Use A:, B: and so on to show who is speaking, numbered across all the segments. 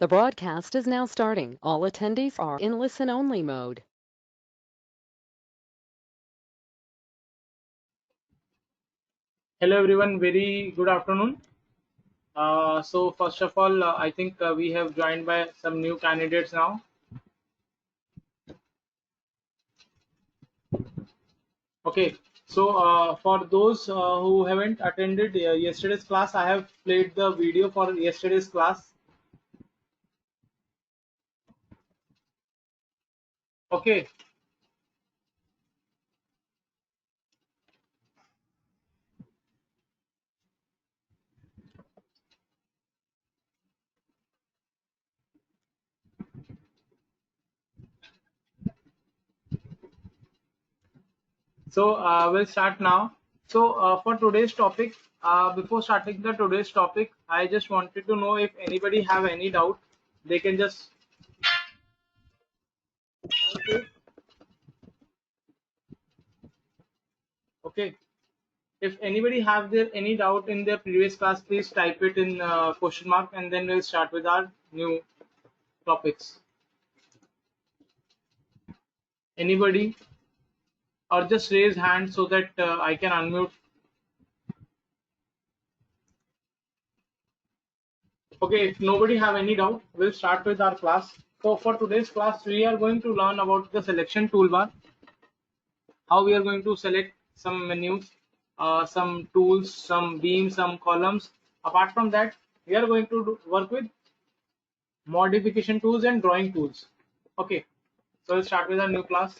A: The broadcast is now starting. All attendees are in listen-only mode.
B: Hello everyone, very good afternoon. So first of all, I think we have joined by some new candidates now. Okay, so for those who haven't attended yesterday's class, I have played the video for yesterday's class. Okay, so we'll start now. So for today's topic, before starting the today's topic, I just wanted to know if anybody have any doubt, they can just. Okay. If anybody have their any doubt in their previous class, please type it in question mark, and then we'll start with our new topics. Anybody, or just raise hand so that I can unmute. Okay, if nobody have any doubt, we'll start with our class. So for today's class, we are going to learn about the selection toolbar, how we are going to select some menus, some tools, some beams, some columns. Apart from that, we are going to work with modification tools and drawing tools. Okay, so we'll start with our new class.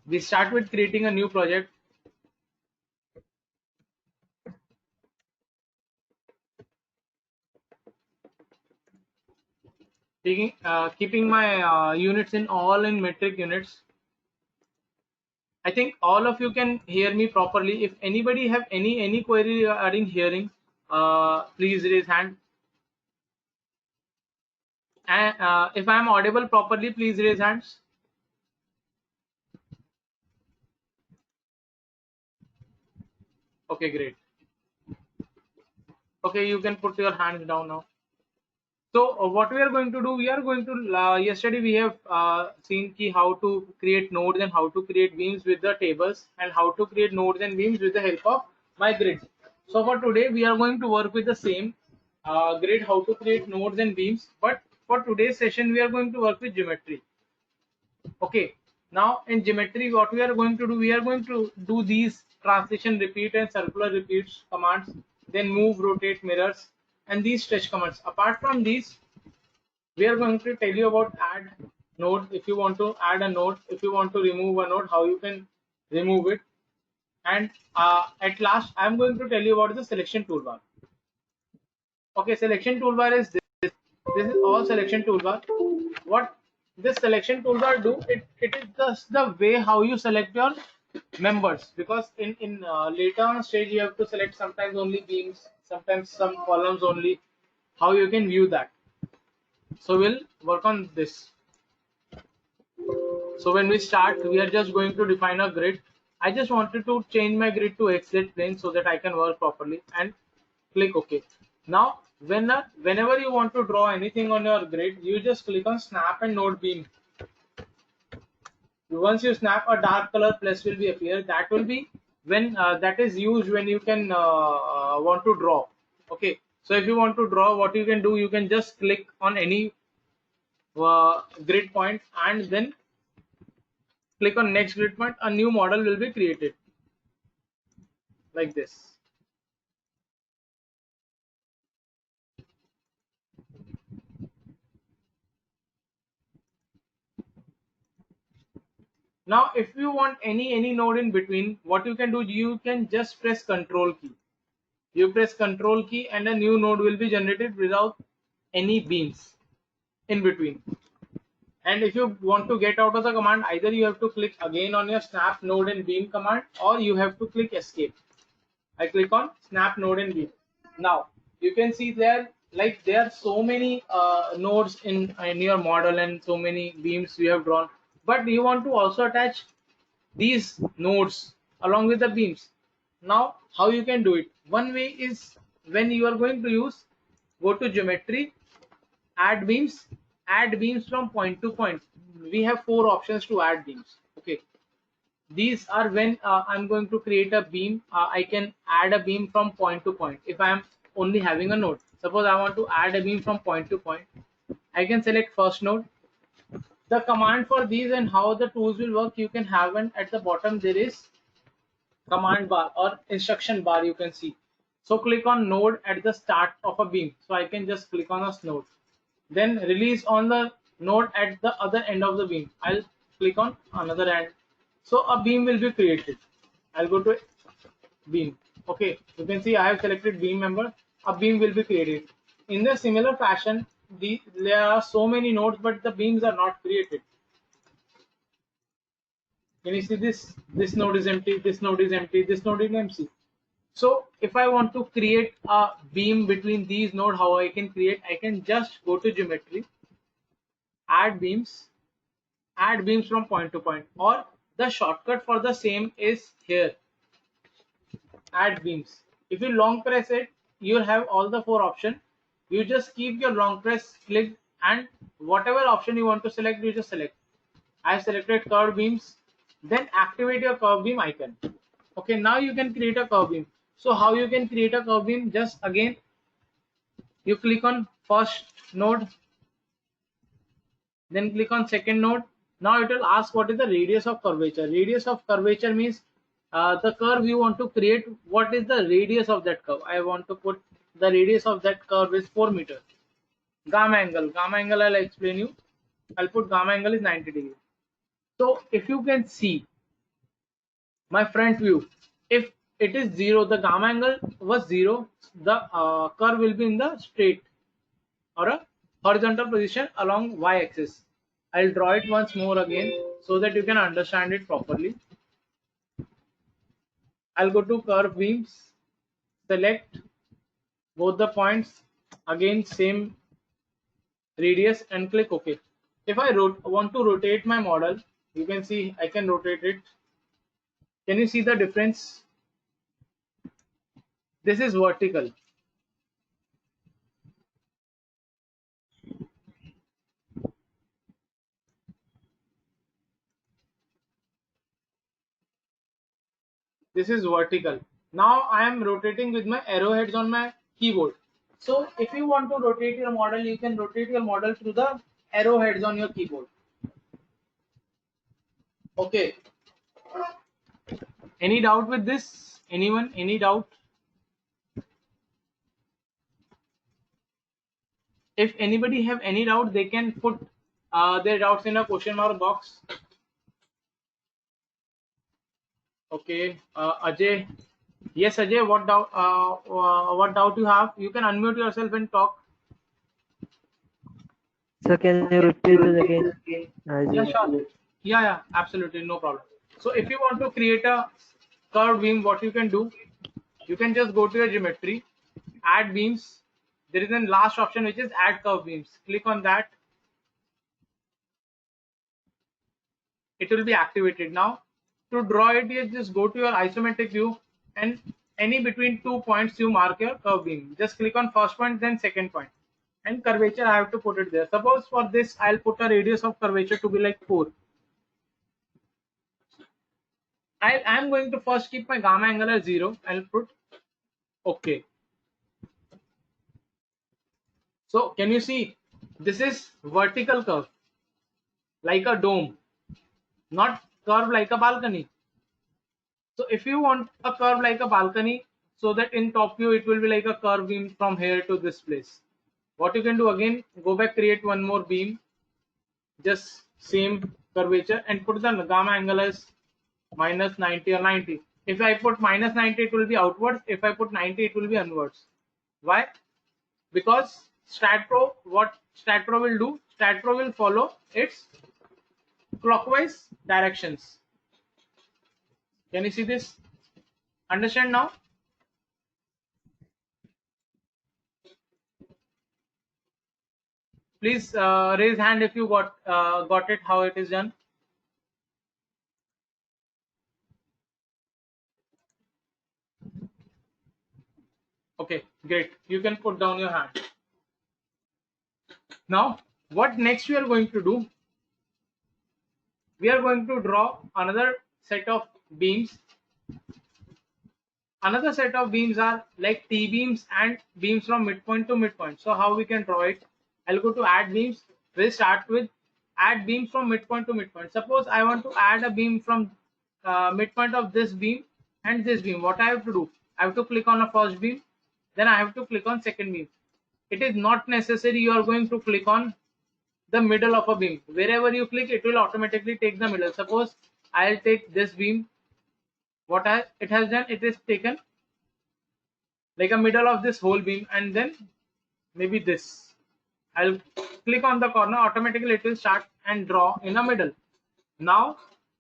B: We start with creating a new project. Keeping my units in all in metric units. I think all of you can hear me properly. If anybody have any query regarding hearing, please raise hand. And if I am audible properly, please raise hands. Okay, great. Okay, you can put your hands down now. So what we are going to do, we are going to yesterday we have seen how to create nodes and how to create beams with the tables, and how to create nodes and beams with the help of my grids. So for today we are going to work with the same grid, how to create nodes and beams, but for today's session we are going to work with geometry. Okay, now in geometry what we are going to do, we are going to do these transition, repeat and circular repeats commands, then move, rotate, mirrors, and these stretch commands. Apart from these, we are going to tell you about add node. If you want to add a node, if you want to remove a node, how you can remove it. And at last I'm going to tell you about the selection toolbar. Okay, selection toolbar is this is all selection toolbar. What this selection toolbar do, it is just the way how you select your members, because in later on stage you have to select sometimes only beams, sometimes some columns only, how you can view that. So we'll work on this. So when we start, we are just going to define a grid. I just wanted to change my grid to XZ plane so that I can work properly, and click OK. Now, whenever you want to draw anything on your grid, you just click on snap and node beam. Once you snap, a dark color plus will be appear. That will be when that is used when you can want to draw. Okay. So if you want to draw, what you can do, you can just click on any grid point and then click on next grid point. A new model will be created like this. Now, if you want any node in between, what you can do, you can just press Control key. You press Control key, and a new node will be generated without any beams in between. And if you want to get out of the command, either you have to click again on your snap node and beam command, or you have to click escape. I click on snap node and beam. Now you can see there, like there are so many nodes in your model and so many beams you have drawn, but you want to also attach these nodes along with the beams. Now how you can do it? One way is when you are going to use go to geometry, add beams, add beams from point to point. We have 4 options to add beams. Okay, these are when I'm going to create a beam. I can add a beam from point to point. If I am only having a node, suppose I want to add a beam from point to point, I can select first node. The command for these and how the tools will work, you can have, and at the bottom there is command bar or instruction bar, you can see. So click on node at the start of a beam. So I can just click on a node, then release on the node at the other end of the beam. I'll click on another end, so a beam will be created. I'll go to beam. Okay, you can see I have selected beam member. A beam will be created in the similar fashion. There are so many nodes, but the beams are not created. Can you see this? This node is empty, this node is empty, this node is empty. So if I want to create a beam between these nodes, how I can create? I can just go to geometry, add beams from point to point, or the shortcut for the same is here, add beams. If you long press it, you have all the 4 options. You just keep your long press clicked, and whatever option you want to select, you just select. I have selected curved beams, then activate your curve beam icon. Okay, now you can create a curve beam. So how you can create a curve beam? Just again, you click on first node, then click on second node. Now it will ask what is the radius of curvature. Radius of curvature means the curve you want to create. What is the radius of that curve? I want to put the radius of that curve is 4 meters. Gamma angle I'll explain you. I'll put gamma angle is 90 degrees. So if you can see my front view, if it is 0, the gamma angle was 0, the curve will be in the straight or a horizontal position along y-axis. I'll draw it once more again so that you can understand it properly. I'll go to curve beams, select both the points, again same radius, and click OK. If I want to rotate my model, you can see I can rotate it. Can you see the difference? This is vertical. This is vertical. Now I am rotating with my arrowheads on my keyboard. So if you want to rotate your model, you can rotate your model through the arrowheads on your keyboard. Okay. Any doubt with this? Anyone? Any doubt? If anybody have any doubt, they can put their doubts in a question mark box. Okay, Ajay. Yes, Ajay. What doubt you have? You can unmute yourself and talk.
C: So can you repeat it again?
B: Yeah, sure. Yeah, absolutely, no problem. So if you want to create a curved beam, what you can do? You can just go to your geometry, add beams. There is a last option which is add curve beams. Click on that. It will be activated now. To draw it, you just go to your isometric view, and any between 2 points you mark your curve beam. Just click on first point, then second point, and curvature I have to put it there. Suppose for this I'll put a radius of curvature to be like 4. I am going to first keep my gamma angle as 0. I'll put OK. So can you see this is vertical curve like a dome, not curve like a balcony. So if you want a curve like a balcony, so that in top view it will be like a curve beam from here to this place, what you can do, again go back, create one more beam, just same curvature, and put the gamma angle as minus 90 or 90. If I put minus 90, it will be outwards. If I put 90, it will be onwards. Why? Because StatPro, what StatPro will do, StatPro will follow its clockwise directions. Can you see this? Understand now? Please raise hand if you got it, how it is done. Okay, great. You can put down your hand. Now, what next we are going to do? We are going to draw another set of beams. Another set of beams are like T-beams and beams from midpoint to midpoint. So how we can draw it? I'll go to add beams. We'll start with add beams from midpoint to midpoint. Suppose I want to add a beam from midpoint of this beam and this beam. What I have to do? I have to click on a first beam. Then I have to click on second beam. It is not necessary you are going to click on the middle of a beam. Wherever you click, it will automatically take the middle. Suppose I'll take this beam. What it has done, it is taken like a middle of this whole beam, and then maybe this. I'll click on the corner, automatically it will start and draw in the middle. Now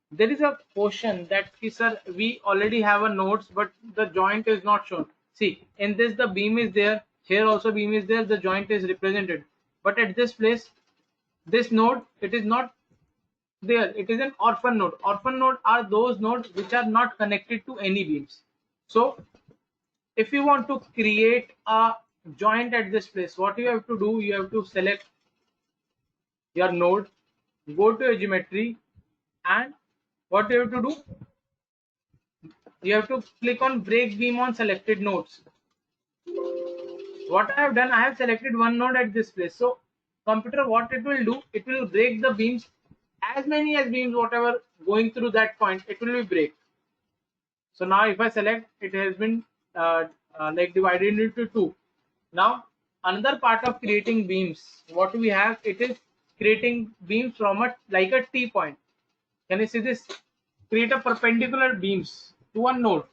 B: there is a question that sir, we already have a nodes, but the joint is not shown. See, in this the beam is there, here also beam is there, the joint is represented, but at this place, this node, it is not there. It is an orphan node. Orphan node are those nodes which are not connected to any beams. So if you want to create a joint at this place, what you have to do, you have to select your node, go to your geometry, and what you have to do, you have to click on break beam on selected nodes. What I have done, I have selected one node at this place. So computer, what it will do, it will break the beams, as many as beams whatever going through that point, it will be break. So now if I select, it has been like divided into two. Now another part of creating beams, what we have, it is creating beams from a like a T point. Can you see this? Create a perpendicular beams to one node.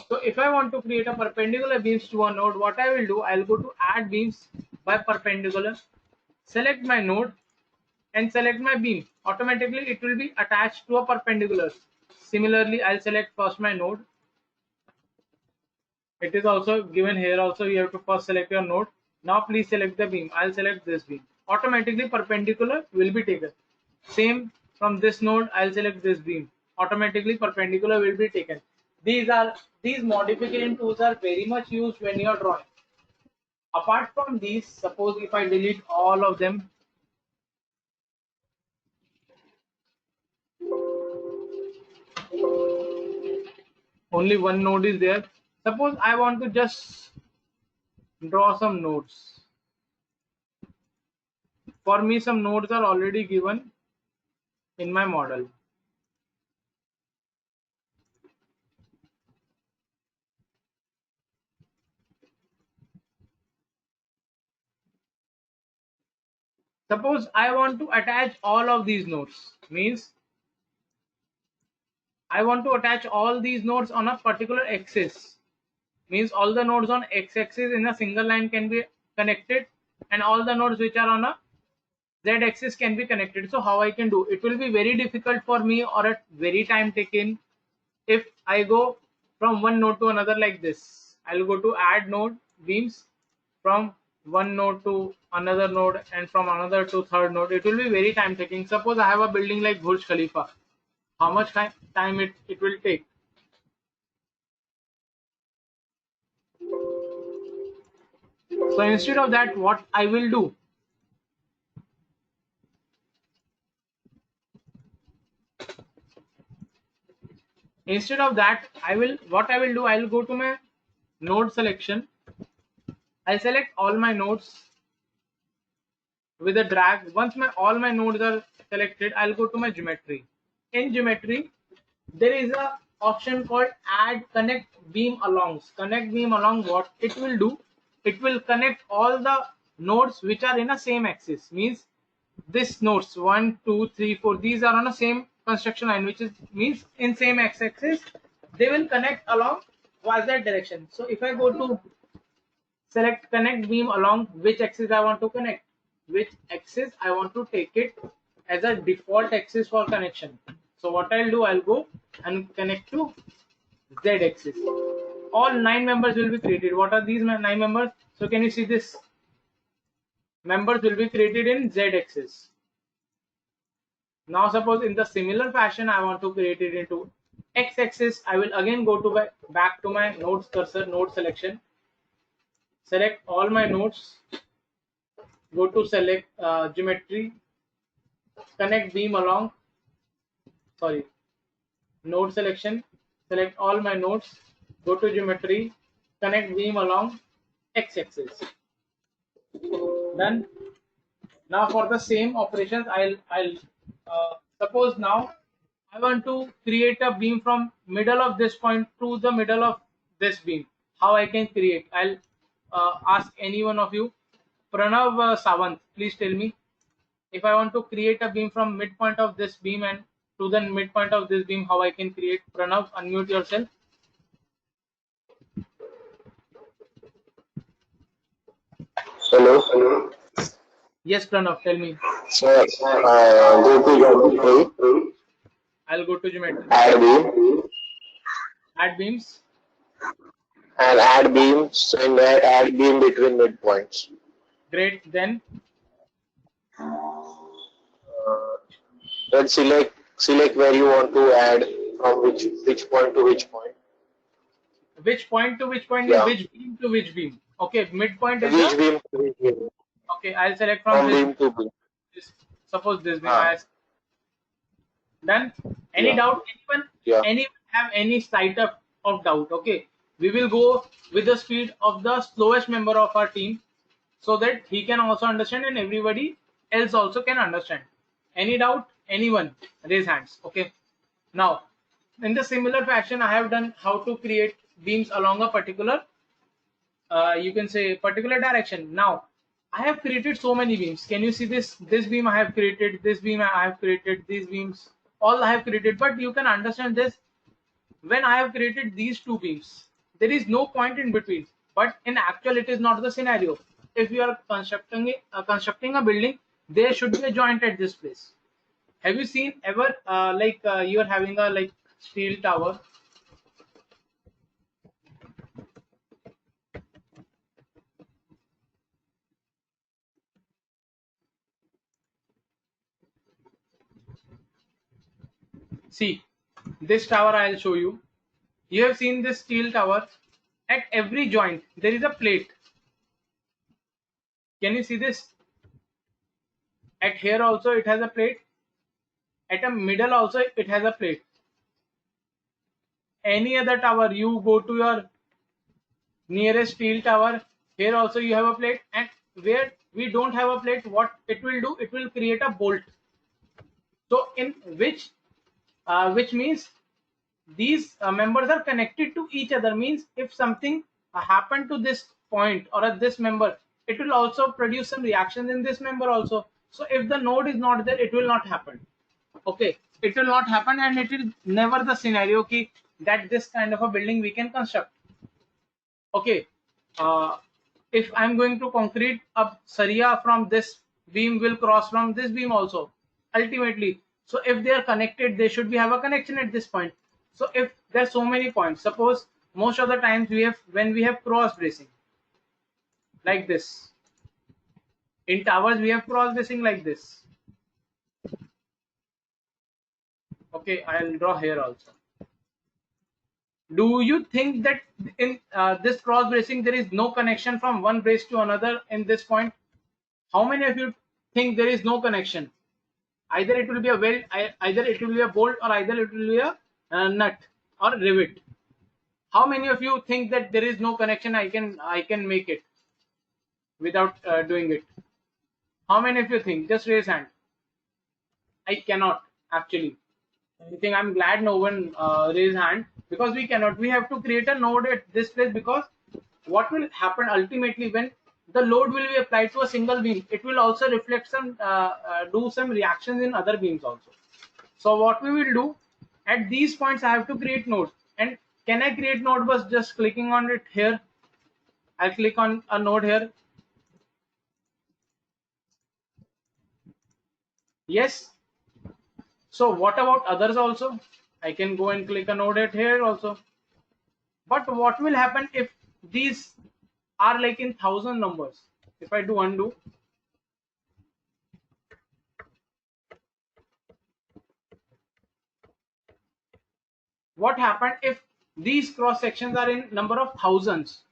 B: So if I want to create a perpendicular beams to a node, what I will do, I'll go to add beams by perpendicular, select my node and select my beam. Automatically it will be attached to a perpendicular. Similarly, I'll select first my node. It is also given here also, you have to first select your node. Now please select the beam. I'll select this beam. Automatically perpendicular will be taken. Same from this node, I'll select this beam. Automatically perpendicular will be taken. These modification tools are very much used when you are drawing. Apart from these, suppose if I delete all of them, only one node is there. Suppose I want to just draw some nodes. For me, some nodes are already given in my model. Suppose I want to attach all of these nodes, means I want to attach all these nodes on a particular axis, means all the nodes on x-axis in a single line can be connected, and all the nodes which are on a z-axis can be connected. So how I can do? It will be very difficult for me or a very time taken if I go from one node to another like this. I'll go to add node beams from one node to another node and from another to third node. It will be very time taking. Suppose I have a building like Burj Khalifa. How much time it will take? So instead of that, what I will do, instead of that, what I will do, I will go to my node selection. I select all my nodes with a drag. Once all my nodes are selected, I'll go to my geometry. In geometry, there is a option called add connect beam alongs. Connect beam along, what it will do, it will connect all the nodes which are in a same axis. Means this nodes 1, 2, 3, 4, these are on a same construction line, which is means in same x-axis, they will connect along y-z direction. So if I go to select connect beam along which axis I want to connect, which axis I want to take it as a default axis for connection. So what I'll do, I'll go and connect to z axis. All 9 members will be created. What are these 9 members? So can you see this? Members will be created in z axis. Now suppose in the similar fashion I want to create it into x axis. I will again go to back to my nodes cursor, node selection, select all my nodes, go to select geometry, connect beam along, sorry, node selection, select all my nodes, go to geometry, connect beam along x-axis. Done. Now for the same operations, I'll suppose now I want to create a beam from middle of this point to the middle of this beam. How I can create? I'll ask any one of you. Pranav Sawant, please tell me, if I want to create a beam from midpoint of this beam and to the midpoint of this beam, how I can create? Pranav, unmute yourself.
D: Hello.
B: Yes, Pranav, tell me.
D: So, go to geometry,
B: I'll go to geometry.
D: add beam,
B: Add beams.
D: and add beams and add beam between midpoints.
B: Great. Then
D: Then select where you want to add from which point to which point.
B: which point to which point means
D: Yeah,
B: which beam to which beam. Okay, midpoint is
D: which
B: the
D: beam to which beam.
B: okay. I'll select from
D: From beam to beam.
B: this suppose this beam.
D: Ah,
B: Done. Any
D: yeah,
B: doubt?
D: yeah.
B: Anyone have any slight of doubt? Okay, we will go with the speed of the slowest member of our team so that he can also understand and everybody else also can understand. Any doubt? Anyone? Raise hands. Okay. Now, in the similar fashion, I have done how to create beams along a particular, you can say particular direction. Now, I have created so many beams. Can you see this? This beam I have created. This beam I have created. These beams all I have created. But you can understand this when I have created these two beams. There is no point in between. But in actual, it is not the scenario. If you are constructing a building, there should be a joint at this place. Have you seen ever you are having a like steel tower? See, this tower I'll show you. You have seen this steel tower. At every joint, there is a plate. Can you see this? At here also, it has a plate. At a middle also, it has a plate. Any other tower, you go to your nearest steel tower. Here also, you have a plate. And where we don't have a plate, what it will do? It will create a bolt. So, in which means these members are connected to each other, means if something happened to this point or at this member, it will also produce some reactions in this member also. So if the node is not there, it will not happen. Okay, it will not happen, and it is never the scenario ki that this kind of a building we can construct. Okay, uh, if I'm going to concrete a saria from this beam will cross from this beam also ultimately. So if they are connected, they should be have a connection at this point. So if there's so many points, suppose most of the times we have when we have cross bracing like this in towers, we have cross bracing like this. Okay, I'll draw here also. Do you think that in this cross bracing there is no connection from one brace to another in this point? How many of you think there is no connection? Either it will be a weld, either it will be a bolt, or either it will be a nut or rivet. How many of you think that there is no connection? I can make it without doing it. How many of you think? Just raise hand. I cannot actually. I think I'm glad no one raised hand, because we cannot. We have to create a node at this place, because what will happen ultimately when the load will be applied to a single beam, it will also reflect some do some reactions in other beams also. So what we will do at these points, I have to create nodes. And can I create node bus just clicking on it here? I'll click on a node here. Yes. So what about others also? I can go and click a node at here also. But what will happen if these are like in thousand numbers? If I do undo, what happened if these cross sections are in number of thousands?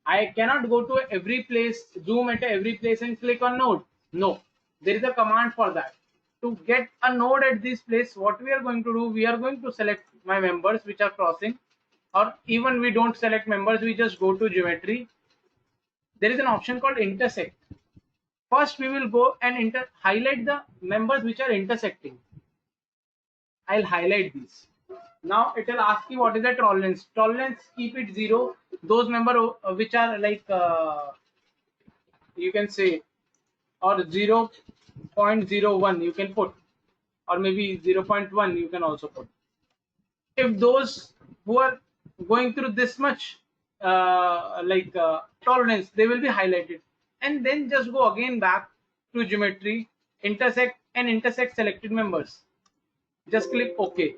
B: I cannot go to every place, zoom at every place and click on node. No, there is a command for that. To get a node at this place, what we are going to do, we are going to select my members which are crossing, or even we don't select members, we just go to geometry. There is an option called intersect. First, we will go and highlight the members which are intersecting. I'll highlight these. Now it will ask you what is the tolerance. Tolerance, keep it 0. Those members which are like you can say, or 0.01 you can put, or maybe 0.1 you can also put. If those who are going through this much tolerance, they will be highlighted, and then just go again back to geometry, intersect and intersect selected members. Just click OK.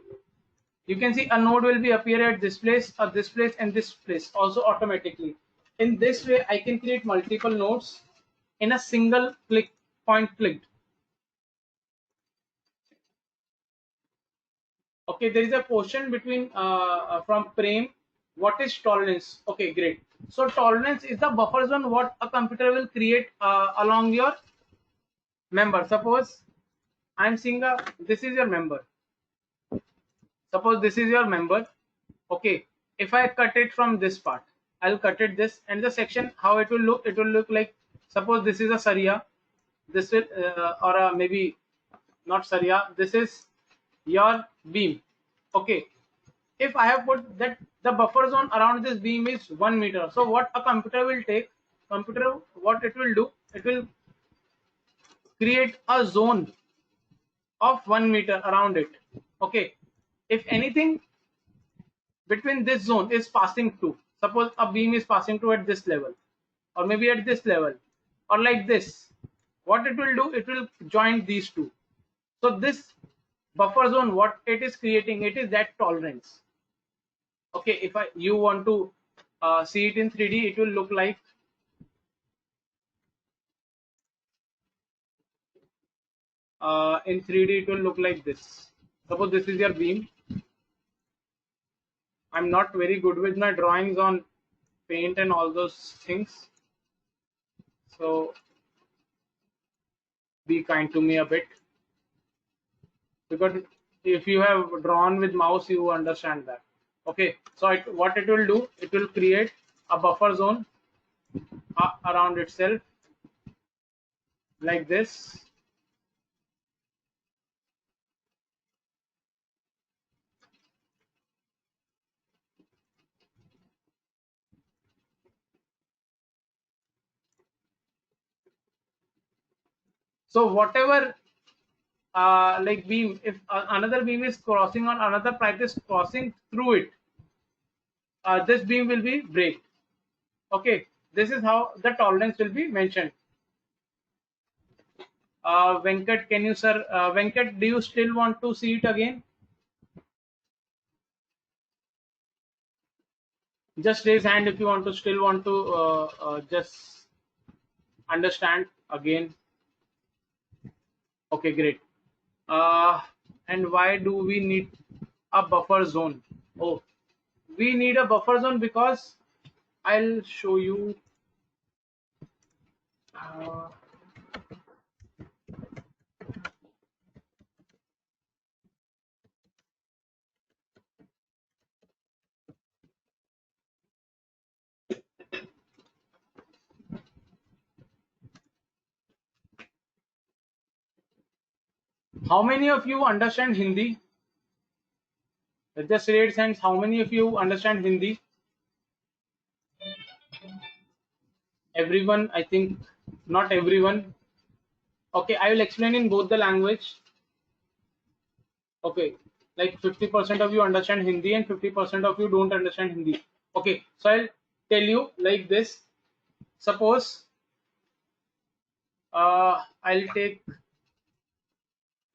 B: You can see a node will be appear at this place, or this place, and this place also automatically. In this way, I can create multiple nodes in a single point clicked. Okay, there is a portion between from Prem. What is tolerance? Okay, great. So tolerance is the buffer zone what a computer will create along your member. Suppose I'm seeing this is your member. Suppose this is your member. Okay, if I cut it from this part, I'll cut it this, and the section how it will look like, suppose this is a Saria, this will or maybe not Saria, this is your beam. Okay, if I have put that the buffer zone around this beam is 1 meter, so what a computer will take, what it will do, it will create a zone of 1 meter around it. Okay, if anything between this zone is passing through, suppose a beam is passing through at this level, or maybe at this level, or like this, what it will do, it will join these two. So this buffer zone, what it is creating, it is that tolerance. Okay, if you want to see it in 3D, it will look like in 3D it will look like this. Suppose this is your beam. I'm not very good with my drawings on paint and all those things, so be kind to me a bit, because if you have drawn with mouse, you understand that. Okay, so what it will do, it will create a buffer zone around itself like this. So whatever like beam, if another beam is crossing or another pipe is crossing through it, this beam will be break. Okay, this is how the tolerance will be mentioned. Venkat, can you, sir? Venkat, do you still want to see it again? Just raise hand if you want to still want to just understand again. Okay, great. And why do we need a buffer zone? Oh, we need a buffer zone because I'll show you. How many of you understand Hindi? Just raise hands. How many of you understand Hindi? Everyone, I think not everyone. Okay, I will explain in both the language. Okay, like 50% of you understand Hindi and 50% of you don't understand Hindi. Okay, so I'll tell you like this. Suppose I'll take,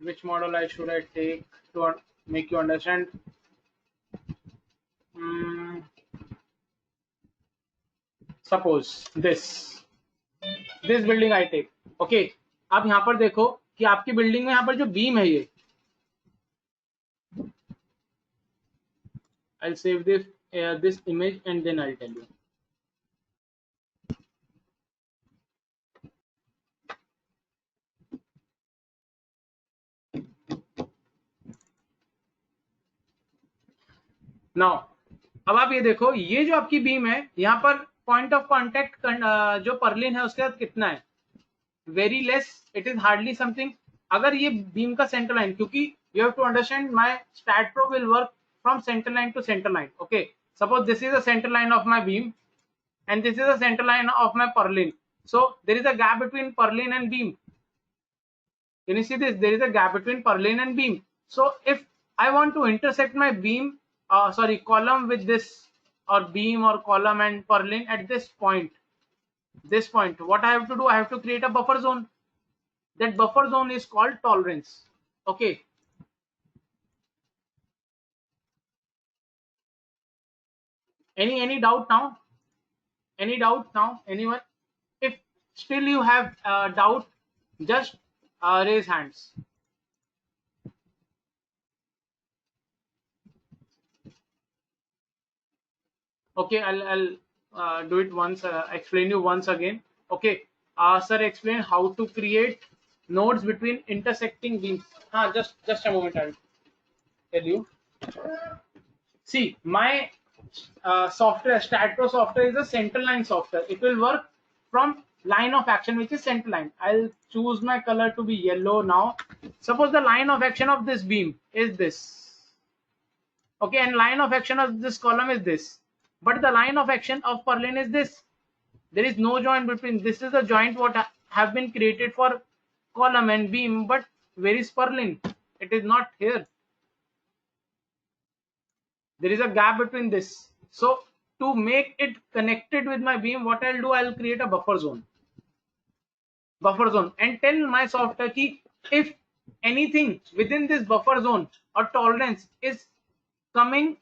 B: which model should I take to make you understand? Suppose this building I take. Okay, आप यहाँ पर देखो कि आपकी building में यहाँ पर जो बीम है ये, I'll save this image and then I'll tell you. Now अब आप ये देखो, ये जो आपकी बीम है, यहाँ पर पॉइंट ऑफ कॉन्टेक्ट जो पर्लिन है उसके साथ कितना है, very less, it is hardly something. अगर ये बीम का सेंटर लाइन, क्योंकि you have to understand my stat pro will work from centre line to centre line. Okay, suppose this is the centre line of my beam and this is the center line of my purlin. So there is a gap between purlin and beam. Can you see this? There is a gap between purlin and beam. So if I want to intersect my beam, column with this, or beam or column and purlin at this point, what I have to do, I have to create a buffer zone. That buffer zone is called tolerance. Okay. Any doubt now? Any doubt now, anyone? If still you have doubt, just raise hands. Okay, I'll do it once, explain you once again. Okay, sir, explain how to create nodes between intersecting beams. Just a moment, I'll tell you. See, my software, StatPro software, is a center line software. It will work from line of action, which is center line. I'll choose my color to be yellow now. Suppose the line of action of this beam is this. Okay, and line of action of this column is this. But the line of action of purlin is this. There is no joint between. This is the joint what have been created for column and beam, but where is purlin? It is not here. There is a gap between this. So to make it connected with my beam, what I'll do, I'll create a buffer zone. And tell my software key, if anything within this buffer zone or tolerance is coming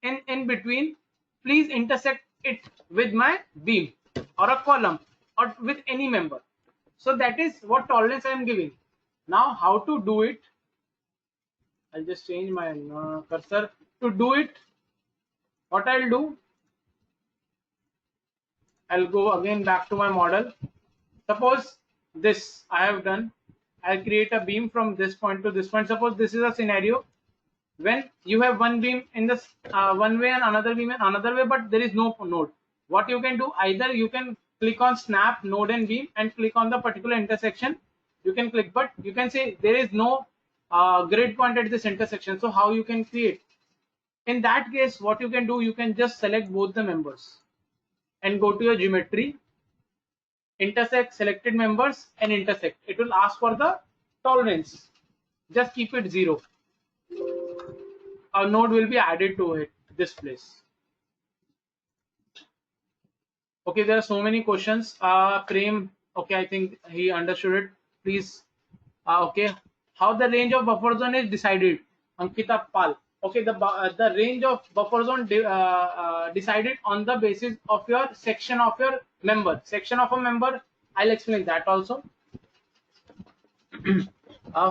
B: in between, please intersect it with my beam or a column or with any member. So that is what tolerance I am giving. Now how to do it? I'll just change my cursor. To do it, what I'll do, I'll go again back to my model. Suppose this I have done. I'll create a beam from this point to this point. Suppose this is a scenario when you have one beam in this one way and another beam in another way, but there is no node. What you can do, either you can click on snap node and beam and click on the particular intersection. You can click, but you can say there is no grid point at this intersection. So how you can create? In that case, what you can do, you can just select both the members and go to your geometry, intersect selected members and intersect. It will ask for the tolerance. Just keep it 0. A node will be added to it, this place. Okay, there are so many questions. Prem, okay, I think he understood it. Please, okay, how the range of buffer zone is decided? Ankita Pal. Okay, the range of buffer zone decided on the basis of your section of your member. Section of a member, I'll explain that also.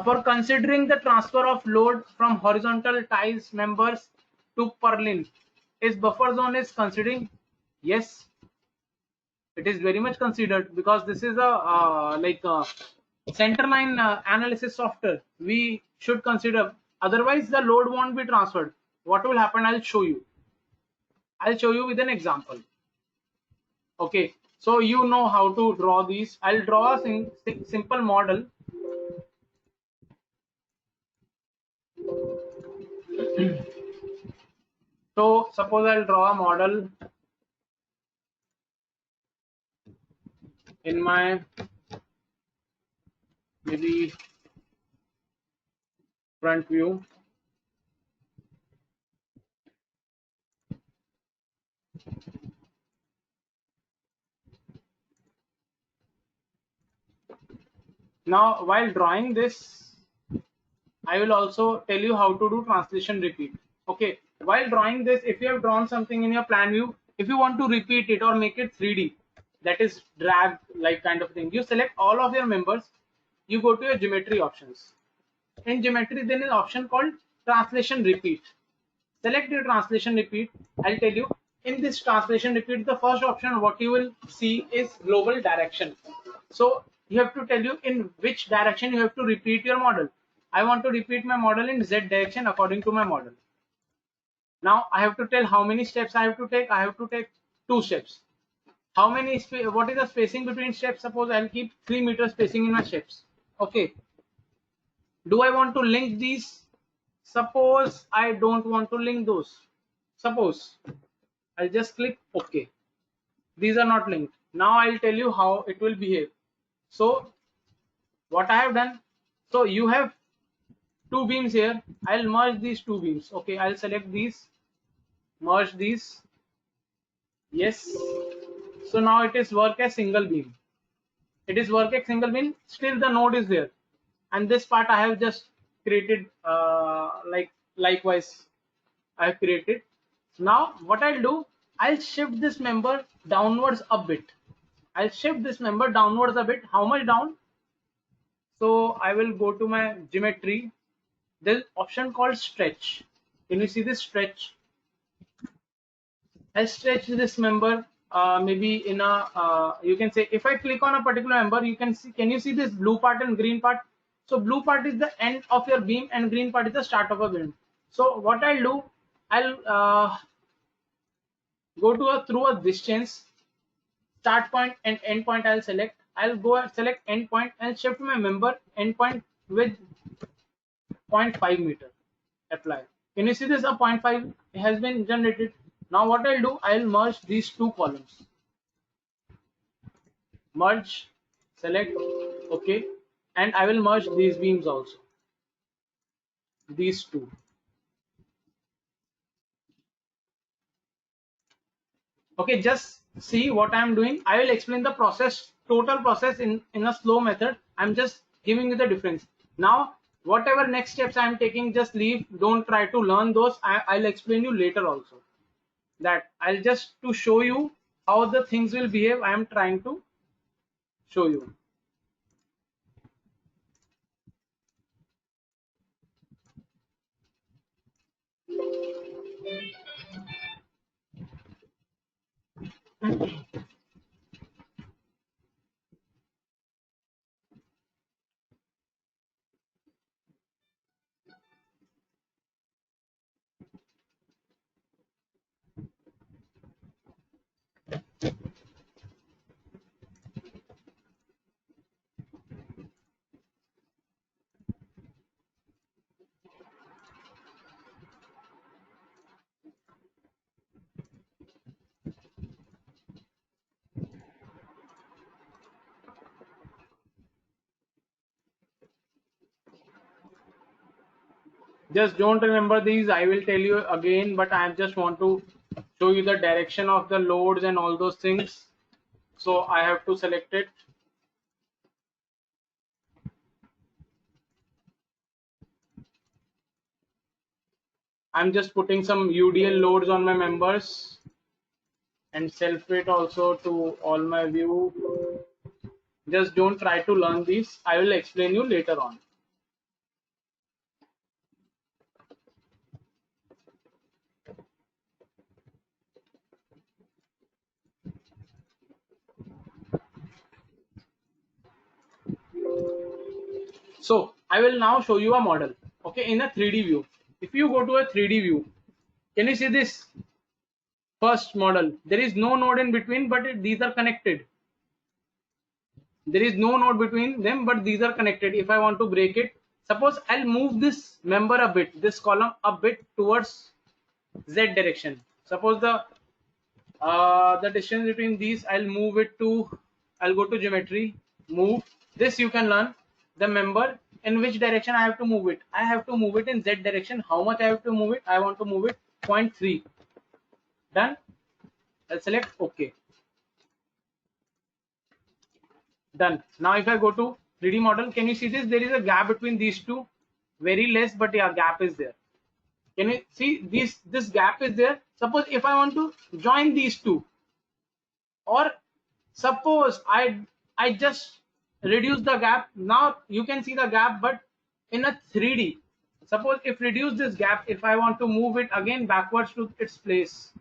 B: For considering the transfer of load from horizontal ties members to purlin, is buffer zone is considering? Yes, it is very much considered, because this is a center line analysis software. We should consider, otherwise the load won't be transferred. What will happen? I'll show you with an example. Okay, so you know how to draw these. I'll draw a simple model. So suppose I'll draw a model in my maybe front view. Now while drawing this, I will also tell you how to do translation repeat. Okay, while drawing this, if you have drawn something in your plan view, if you want to repeat it or make it 3D, that is drag like kind of thing, you select all of your members, you go to your geometry options. In geometry, there is an option called translation repeat. Select your translation repeat. I'll tell you, in this translation repeat, the first option what you will see is global direction. So you have to tell you in which direction you have to repeat your model. I want to repeat my model in Z direction according to my model. Now I have to tell how many steps I have to take. I have to take 2 steps. How many, what is the spacing between steps? Suppose I'll keep 3 meters spacing in my steps. Okay. Do I want to link these? Suppose I don't want to link those. Suppose I'll just click OK. These are not linked. Now I'll tell you how it will behave. So what I have done, so you have 2 beams here. I'll merge these 2 beams. Okay, I'll select these, merge these. Yes. So now it is work as single beam. It is work as single beam. Still the node is there, and this part I have just created likewise I have created. Now what I'll do, I'll shift this member downwards a bit. I'll shift this member downwards a bit. How much down? So I will go to my geometry. There's option called stretch. Can you see this stretch? I stretch this member maybe in a you can say, if I click on a particular member, you can see, can you see this blue part and green part? So blue part is the end of your beam and green part is the start of a beam. So what I'll do, I'll go to through a distance, start point and end point. I'll select. I'll go and select end point and shift my member end point with 0.5 meter. Apply. Can you see this? A 0.5 has been generated. Now what I'll do, I'll merge these 2 columns. Merge, select, okay, and I will merge these beams also. These 2. Okay, just see what I'm doing. I will explain the process, total process in a slow method. I'm just giving you the difference. Now, whatever next steps I'm taking, just leave. Don't try to learn those. I'll explain you later also. That I'll just to show you how the things will behave. I am trying to show you. Just don't remember these. I will tell you again, but I just want to show you the direction of the loads and all those things. So I have to select it. I'm just putting some UDL loads on my members and self it also to all my view. Just don't try to learn these. I will explain you later on. So I will now show you a model, okay, in a 3D view. If you go to a 3D view, can you see this first model? There is no node in between, but these are connected. There is no node between them, but these are connected. If I want to break it, suppose I'll move this member a bit, this column a bit towards Z direction. Suppose the distance between these, I'll move it to, I'll go to geometry, move. This you can learn the member in which direction I have to move it. I have to move it in Z direction. How much I have to move it? I want to move it 0.3. Done. I'll select OK. Done. Now if I go to 3D model, can you see this? There is a gap between these two, very less, but yeah, gap is there. Can you see this gap is there? Suppose if I want to join these two, or suppose I just reduce the gap. Now you can see the gap, but in a 3D. Suppose if reduce this gap, if I want to move it again backwards to its place.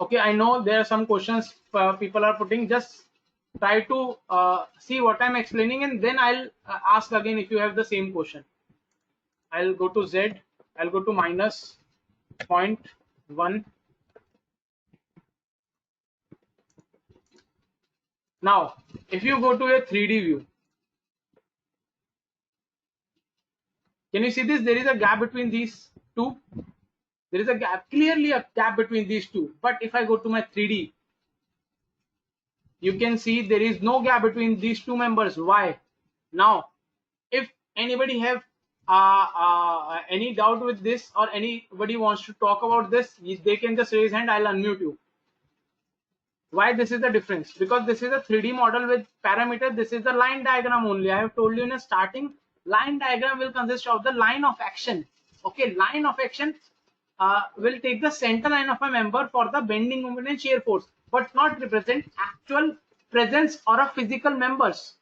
B: Okay, I know there are some questions people are putting. Just try to see what I'm explaining, and then I'll ask again if you have the same question. I'll go to Z. I'll go to minus 0.1. Now, if you go to a 3D view, can you see this? There is a gap between these two. There is a gap, clearly a gap between these two. But if I go to my 3D, you can see there is no gap between these two members. Why? Now, if anybody have any doubt with this, or anybody wants to talk about this, they can just raise hand. I'll unmute you. Why this is the difference? Because this is a 3D model with parameter. This is the line diagram only. I have told you in a starting, line diagram will consist of the line of action. Okay, line of action will take the center line of a member for the bending moment and shear force, but not represent actual presence or a physical members.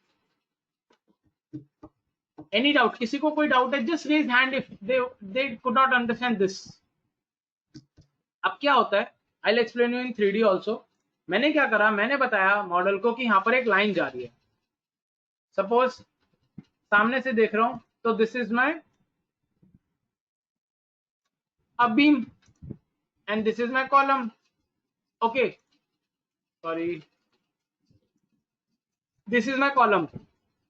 B: Any doubt? किसी को कोई doubt है? Just raise hand if they could not understand this. अब क्या होता है? I'll explain you in 3D also. मैंने क्या करा? मैंने बताया मॉडल को कि यहाँ पर एक लाइन जा रही है. सपोज सामने से देख रहा हूं तो this is my a beam and this is my column. Okay, sorry, this is my column.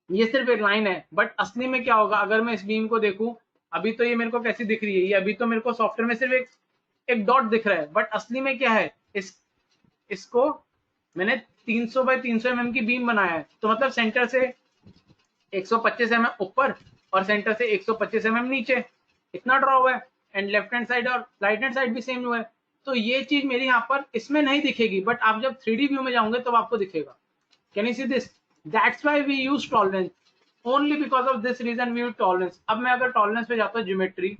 B: ये सिर्फ एक लाइन है, बट असली में क्या होगा अगर मैं इस बीम को देखूं? अभी तो ये मेरे को कैसी दिख रही है? ये अभी तो मेरे को सॉफ्टवेयर में सिर्फ एक डॉट दिख रहा है, बट असली में क्या है? इसको मैंने 300 बाय 300 mm की बीम बनाया है, तो मतलब सेंटर से 125 mm ऊपर और सेंटर से 125 mm नीचे, इतना ड्रॉ हुआ है. एंड लेफ्ट हैंड साइड और राइट हैंड साइड भी सेम हुआ है. तो ये चीज मेरी यहाँ पर इसमें नहीं दिखेगी, बट आप जब 3D व्यू में जाओगे तो आपको दिखेगा. Can you see this? That's why we use tolerance. Only because of this reason we use tolerance. अब मैं अगर टॉलरेंस पे जाता हूँ, ज्योमेट्री,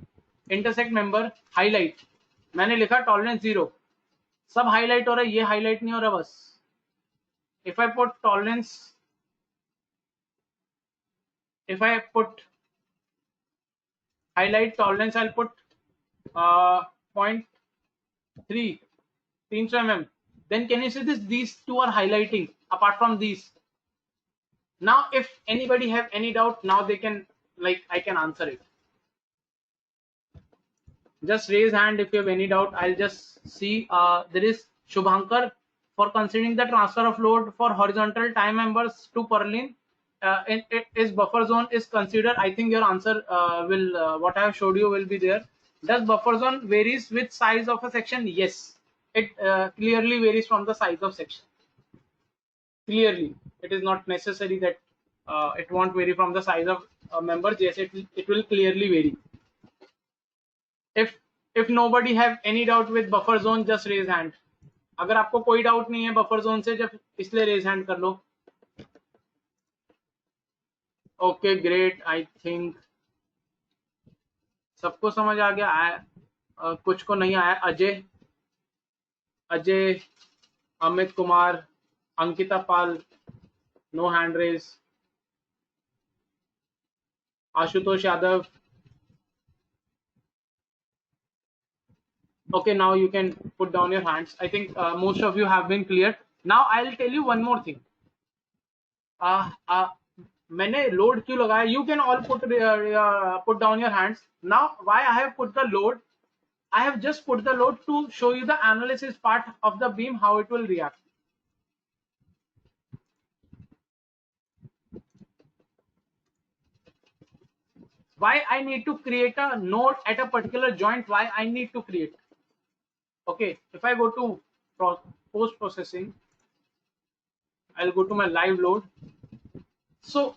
B: इंटरसेक्ट मेंबर, हाईलाइट, मैंने लिखा टॉलरेंस 0, सब हाईलाइट हो रहा है, ये हाईलाइट नहीं हो रहा बस. If I put tolerance, if I put highlight tolerance, I'll put 0.3, 300 mm. Then can you see this? These two are highlighting apart from these. Now, if anybody have any doubt, now they can, like, I can answer it. Just raise hand if you have any doubt. I'll just see. There is Shubhankar. For considering the transfer of load for horizontal tie members to purlin, is buffer zone is considered? I think your answer will what I have showed you will be there. Does buffer zone varies with size of a section? Yes, it clearly varies from the size of section. Clearly, it is not necessary that it won't vary from the size of members. Yes, it will clearly vary. If nobody have any doubt with buffer zone, just raise hand. अगर आपको कोई doubt नहीं है buffer zone से, जब इसलिए raise hand कर लो. Okay great. आई थिंक सबको समझ आ गया. कुछ को नहीं आया. Ajay, Amit Kumar, Ankita Pal, no hand raise. Ashutosh Yadav. Okay, now you can put down your hands. I think most of you have been clear. Now I'll tell you one more thing. मैंने load क्यों लगाया? You can all put down your hands. Now, why I have put the load? I have just put the load to show you the analysis part of the beam, how it will react. Why I need to create a node at a particular joint? Why I need to create? Okay, if I go to post processing, I'll go to my live load. So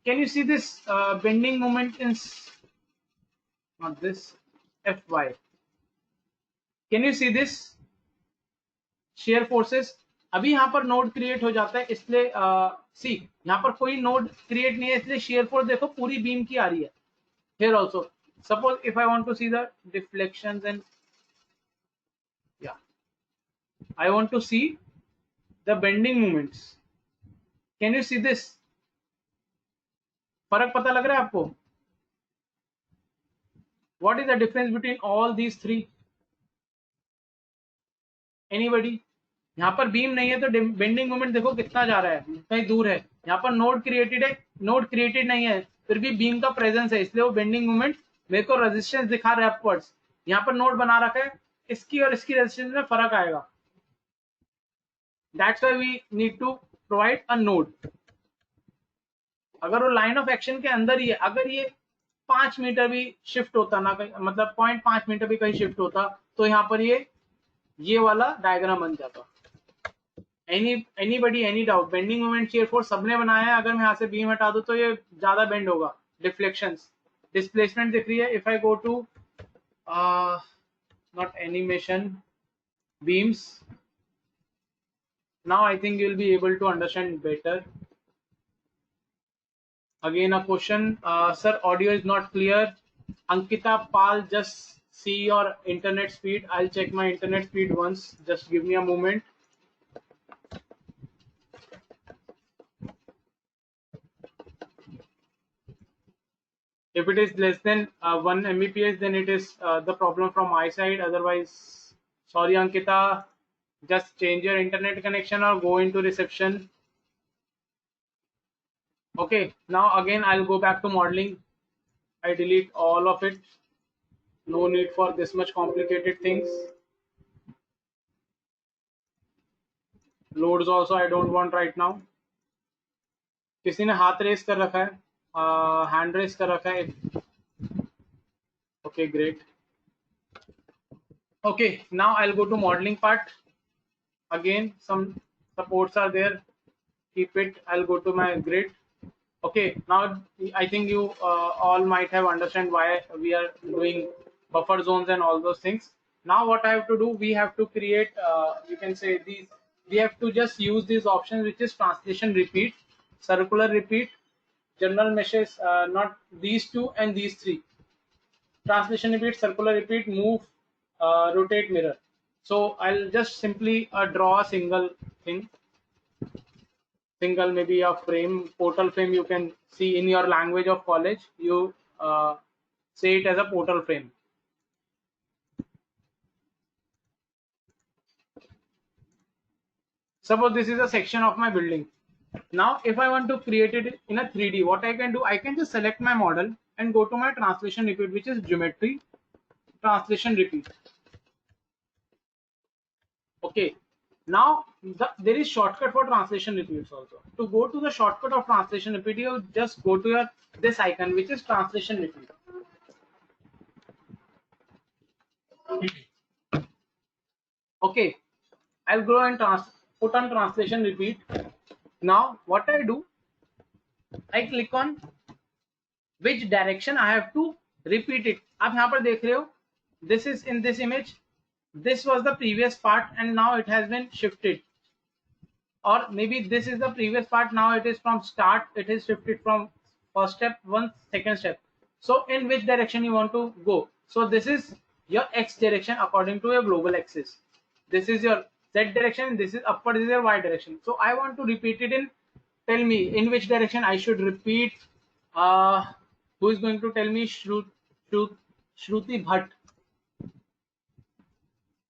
B: can you see this bending moment in, not this, Fy? Can you see this shear forces? अभी यहाँ पर node create हो जाता है, इसलिए सी यहाँ पर कोई नोड क्रिएट नहीं है, इसलिए shear force देखो पूरी बीम की आ रही है. Here also, suppose if I want to see the deflections and I want to see the bending moments. Can you see this? फर्क पता लग रहा है आपको? What is the difference between all these three? Anybody? यहाँ पर beam नहीं है तो बेंडिंग मोमेंट देखो कितना जा रहा है, कहीं दूर है. यहाँ पर नोड क्रिएटेड है, नोड क्रिएटेड नहीं है, फिर भी बीम का प्रेजेंस है, इसलिए वो बेंडिंग मोमेंट मेरे को रेजिस्टेंस दिखा रहा है अपवर्ड्स, यहाँ पर नोड बना रखा है, इसकी और इसकी रेजिस्टेंस में फर्क आएगा. That's why we need to provide a node. अगर वो लाइन ऑफ एक्शन के अंदर ही है, अगर ये 5 मीटर भी शिफ्ट होता ना, मतलब 0.5 मीटर भी कहीं शिफ्ट होता, तो यहाँ पर ये वाला डायग्राम बन जाता. Anybody any doubt? Bending moment shear force सबने बनाया है. अगर मैं यहाँ से बीम हटा दूं तो ये ज्यादा बेंड होगा. डिफ्लेक्शंस, डिस्प्लेसमेंट दिख रही है. If I go to not animation, beams, now I think you'll be able to understand better. Again a question, sir, audio is not clear. Ankita Pal, just see your internet speed. I'll check my internet speed once, just give me a moment. If it is less than 1 Mbps, then it is the problem from my side. Otherwise, sorry Ankita, just change your internet connection or go into reception. Okay, now again I'll go back to modeling. I delete all of it. No need for this much complicated things. Loads also I don't want right now. किसी ने हाथ race कर रखा है, hand raise कर रखा है. Okay, great. Okay, now I'll go to modeling part. Again, some supports are there. Keep it. I'll go to my grid. Okay, now I think you all might have understand why we are doing buffer zones and all those things. Now what I have to do, we have to create, you can say these, we have to just use these options, which is translation repeat, circular repeat, general meshes, not these two and these three. Translation repeat, circular repeat, move, rotate, mirror. So I'll just simply draw a single thing. Single, maybe a frame, portal frame. You can see in your language of college, you say it as a portal frame. Suppose this is a section of my building. Now if I want to create it in a 3D, what I can do, I can just select my model and go to my translation repeat, which is geometry, translation repeat. Okay, now there is shortcut for translation repeats also. To go to the shortcut of translation repeat, you just go to your this icon, which is translation repeat. Okay, I'll go and put on translation repeat. Now what I do, I click on which direction I have to repeat it. आप यहाँ पर देख रहे हो, this is in this image. This was the previous part and now it has been shifted. Or maybe this is the previous part, now it is from start, it is shifted from first step, second step. So in which direction you want to go? So this is your X direction according to your global axis. This is your Z direction, this is upward, this is your Y direction. So I want to repeat it in, tell me in which direction I should repeat. Who is going to tell me? Shruti Bhatt.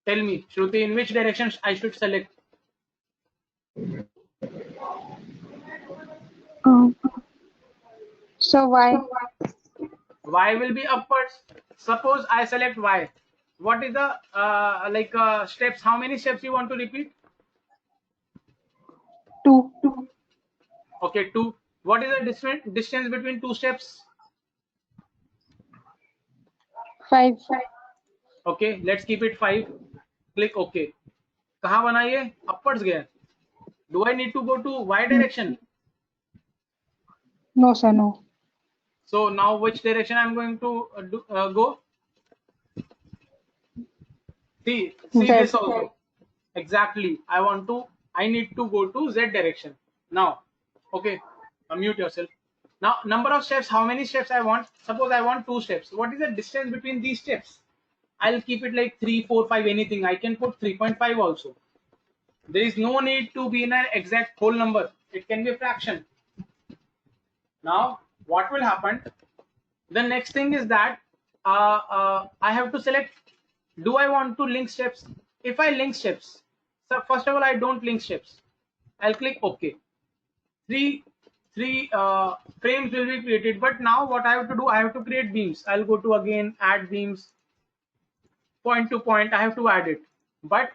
B: Tell me, Shruti, in which direction I should select?
E: So Y.
B: Y will be upwards. Suppose I select Y. What is the steps? How many steps you want to repeat?
E: 2.
B: Okay, 2. What is the distance between two steps?
E: 5.
B: Okay, let's keep it 5. Click OK. कहाँ बना ये? Upwards गया. Do I need to go to Y direction?
E: No, sir, no.
B: So now which direction I'm going to go? See this also. Exactly. I need to go to Z direction. Now, okay, unmute yourself. Now, number of steps, how many steps I want? Suppose I want 2 steps. What is the distance between these steps? I'll keep it like 3, 4, 5, anything. I can put 3.5 also. There is no need to be in an exact whole number. It can be a fraction. Now, what will happen? The next thing is that I have to select, do I want to link steps? If I link steps, so first of all, I don't link steps. I'll click OK. 3 three frames will be created. But now what I have to do, I have to create beams. I'll go to again add beams, point to point, I have to add it. But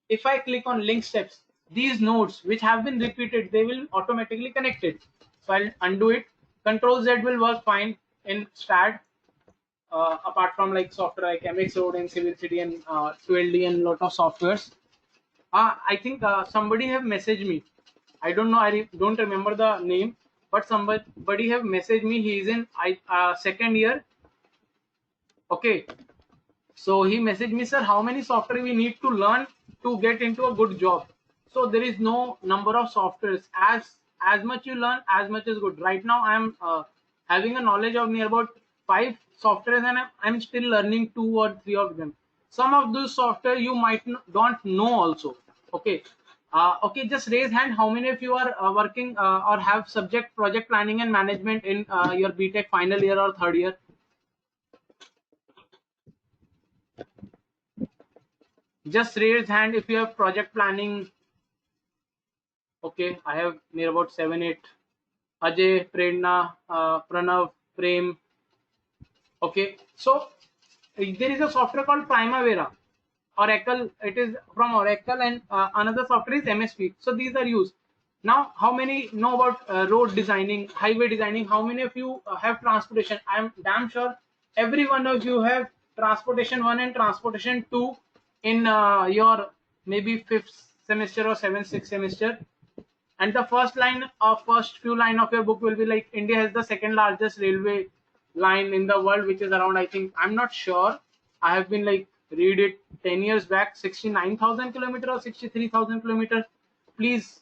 B: if I click on link steps, these nodes which have been repeated, they will automatically connect it. So I'll undo it. Control Z will work fine in STAAD. Apart from like software like MX Road and Civil City and 2LD and lot of softwares. I think somebody have messaged me. I don't know. I don't remember the name, but somebody have messaged me. He is in second year. Okay, so he messaged me, sir, how many software we need to learn to get into a good job? So there is no number of softwares. As much you learn, as much is good. Right now, I am having a knowledge of near about 5 softwares, and I'm still learning 2 or 3 of them. Some of those software you might don't know also. Okay. Okay, just raise hand. How many of you are working or have subject project planning and management in your BTech final year or third year? Just raise hand if you have project planning. Okay, I have near about 7, 8. Ajay, Prerna, Pranav, Prem. Okay, so there is a software called Primavera. Oracle, it is from Oracle, and another software is MSP. So these are used. Now, how many know about road designing, highway designing? How many of you have transportation? I'm damn sure every one of you have transportation 1 and transportation 2 in your maybe 5th semester or 7th, 6th semester. And the first few line of your book will be like India has the second largest railway line in the world, which is around, I think, I'm not sure. I have been like read it 10 years back, 69,000 kilometers or 63,000 kilometers. Please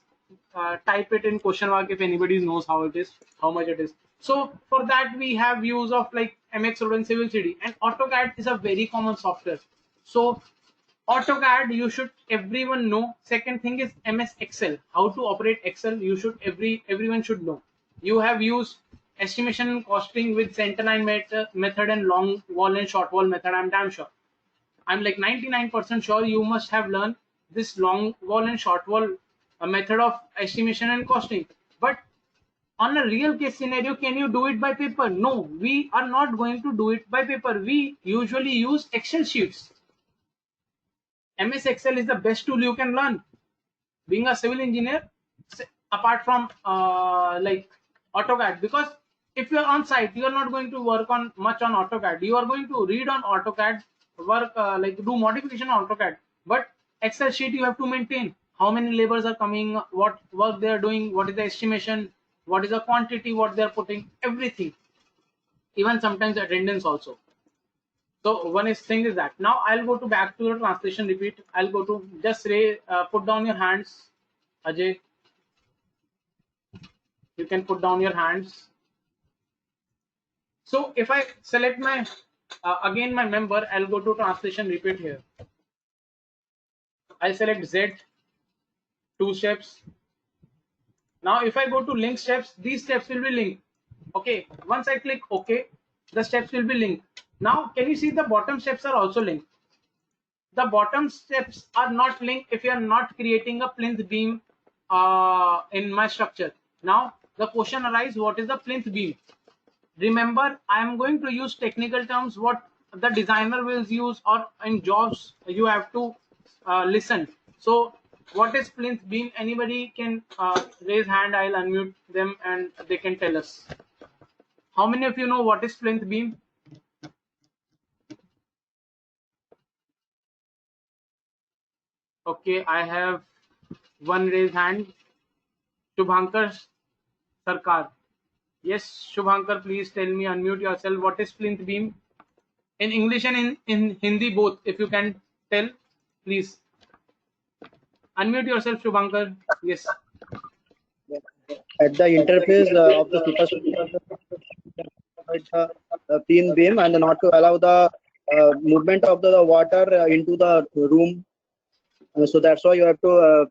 B: type it in question mark if anybody knows how much it is. So for that we have use of like MX Road and Civil City, and AutoCAD is a very common software. So AutoCAD you should everyone know. Second thing is MS Excel. How to operate Excel you should everyone should know. You have used estimation and costing with centerline method and long wall and short wall method. I'm damn sure. I'm like 99% sure you must have learned this long wall and short wall method of estimation and costing. But on a real case scenario, can you do it by paper? No, we are not going to do it by paper. We usually use Excel sheets. MS Excel is the best tool you can learn. Being a civil engineer, apart from like AutoCAD, because if you are on site, you are not going to work on much on AutoCAD. You are going to read on AutoCAD, work like do modification on AutoCAD. But Excel sheet you have to maintain. How many laborers are coming, what work they are doing, what is the estimation, what is the quantity, what they are putting, everything. Even sometimes attendance also. So one thing is that. Now I'll go to back to the translation repeat. I'll go to just put down your hands. Ajay, you can put down your hands. So if I select my again my member, I'll go to translation repeat here. I'll select Z, 2 steps. Now if I go to link steps, these steps will be linked. Okay, once I click OK, the steps will be linked. Now can you see the bottom steps are also linked? The bottom steps are not linked if you are not creating a plinth beam in my structure. Now the question arises, what is the plinth beam? Remember, I am going to use technical terms what the designer will use, or in jobs you have to listen. So what is plinth beam? Anybody can raise hand. I'll unmute them and they can tell us. How many of you know what is plinth beam? Okay, I have one raised hand. Shubhankar Sarkar. Yes, Shubhankar, please tell me, unmute yourself. What is plinth beam? In English and in Hindi both, if you can tell, please. Unmute yourself, Shubhankar. Yes.
E: At the interface of the superstructure, the pin beam, and not to allow the movement of the water into the room. So that's why you have to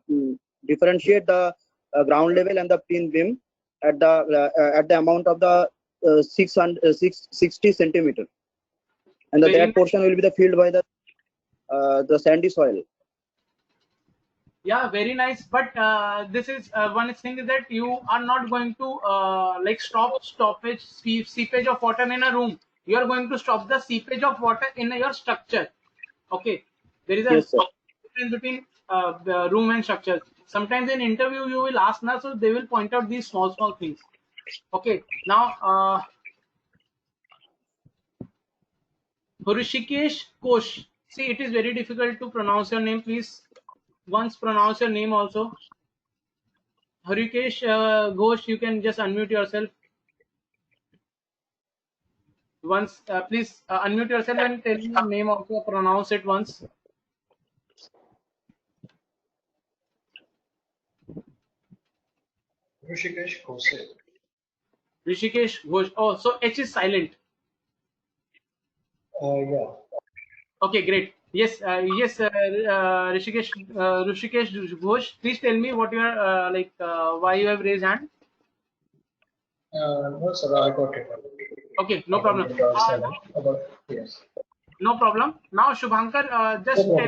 E: differentiate the ground level and the pin beam at the amount of the 60 centimeter, and that portion will be filled by the sandy soil.
B: Yeah, very nice. But this is one thing is that you are not going to like stoppage seepage of water in a room. You are going to stop the seepage of water in your structure. Okay, there is a
E: Yes, sir.
B: difference between the room and structure. Sometimes in interview you will ask now, so they will point out these small things. Okay, now Hrishikesh Kosh. See, it is very difficult to pronounce your name. Please once pronounce your name also. Hrishikesh Ghosh, you can just unmute yourself. Once, please unmute yourself and tell me your name also. Pronounce it once.
F: Rishikesh Kose.
B: Rishikesh Ghosh. Oh, so H is silent.
F: Yeah.
B: Okay, great. Yes, Rishikesh Ghosh. Please tell me what you are why you have raised hand.
F: No, sir, I got it.
B: Okay, no
F: I
B: problem.
F: got it, silent. Yes.
B: No problem. Now, Shubhankar, just
F: No
B: tell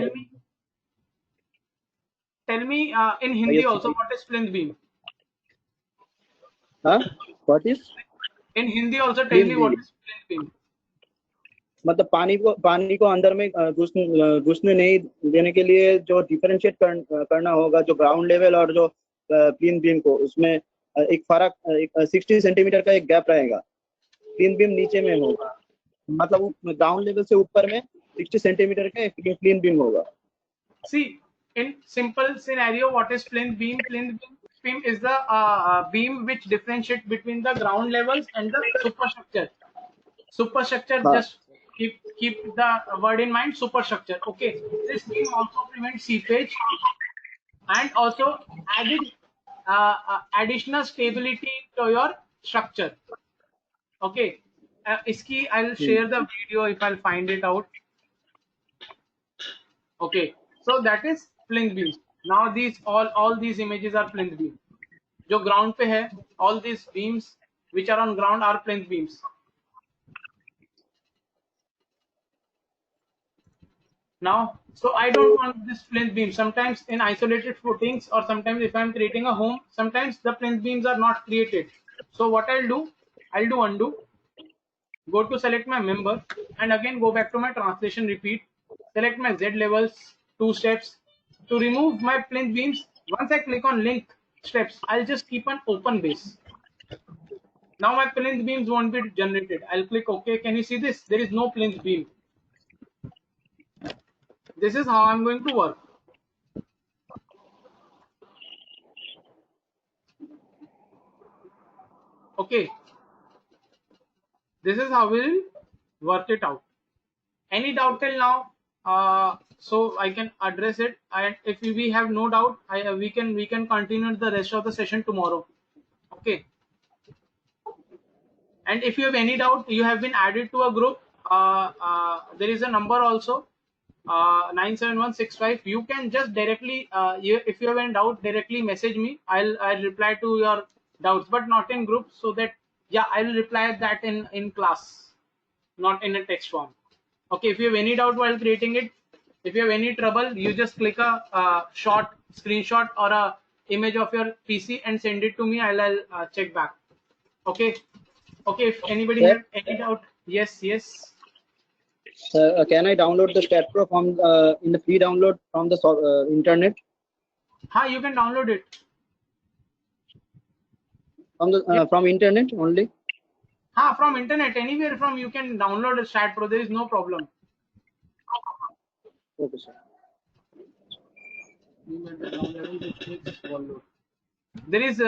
F: problem.
B: me in Hindi
E: Yes,
B: also
E: sir.
B: what is plinth beam.
E: हाँ what is
B: In Hindi also tell
E: plinth
B: me what
E: beam?
B: is plinth beam.
E: मतलब पानी को अंदर में घुसने नहीं देने के लिए जो डिफरेंशिएट करना होगा जो ग्राउंड लेवल और जो प्लीन बीम को, उसमें एक फर्क 60 सेंटीमीटर का एक गैप रहेगा. प्लीन बीम नीचे में होगा, मतलब ग्राउंड लेवल से ऊपर में 60 सेंटीमीटर का एक प्लीन बीम होगा.
B: See, in simple scenario, what is plinth beam? Plinth beam is the beam which differentiates between the ground levels and the superstructure. Superstructure,
E: हाँ.
B: just keep the word in mind, superstructure. Okay, this beam also prevents seepage and also added additional stability to your structure. Okay, iski I'll share the video if I'll find it out. Okay, so that is plinth beam. Now these all these images are plinth beam. जो ground पे है, all these beams which are on ground are plinth beams. Now, so I don't want this plinth beam. Sometimes in isolated footings, or sometimes if I'm creating a home, sometimes the plinth beams are not created. So what I'll do undo, go to select my member, and again go back to my translation repeat, select my Z levels, 2 steps. To remove my plinth beams, once I click on link steps, I'll just keep an open base. Now my plinth beams won't be generated. I'll click OK. Can you see this? There is no plinth beam. This is how I'm going to work. Okay. This is how we'll work it out. Any doubt till now? So I can address it, and if we have no doubt, we can continue the rest of the session tomorrow. Okay. And if you have any doubt, you have been added to a group. There is a number also, 97165. You can just directly, if you have any doubt, directly message me. I'll reply to your doubts, but not in group, so that I'll reply that in class, not in a text form. Okay, if you have any doubt while creating it, if you have any trouble, you just click a short screenshot or a image of your PC and send it to me. I'll check back. Okay. Okay, if anybody
E: Sir?
B: have any doubt, yes.
E: Can I download the StatPro from in the free download from the internet?
B: You can download it
E: From the from internet only?
B: from internet, anywhere from you can download a StatPro. There is no problem.
E: Okay, sir.
B: There is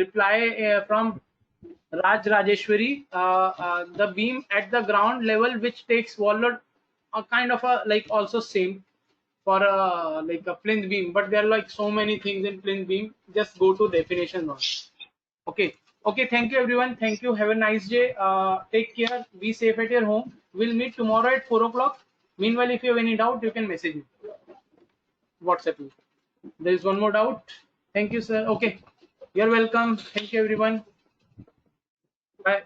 B: reply from Raj Rajeshwari. The beam at the ground level which takes wall load, kind of a also same for a plinth beam, but there are so many things in plinth beam. Just go to definition now. Okay. Thank you everyone. Thank you. Have a nice day. Take care. Be safe at your home. We'll meet tomorrow at 4 o'clock. Meanwhile, if you have any doubt, you can message me. WhatsApp me. There is one more doubt. Thank you, sir. Okay. You're welcome. Thank you, everyone. Bye.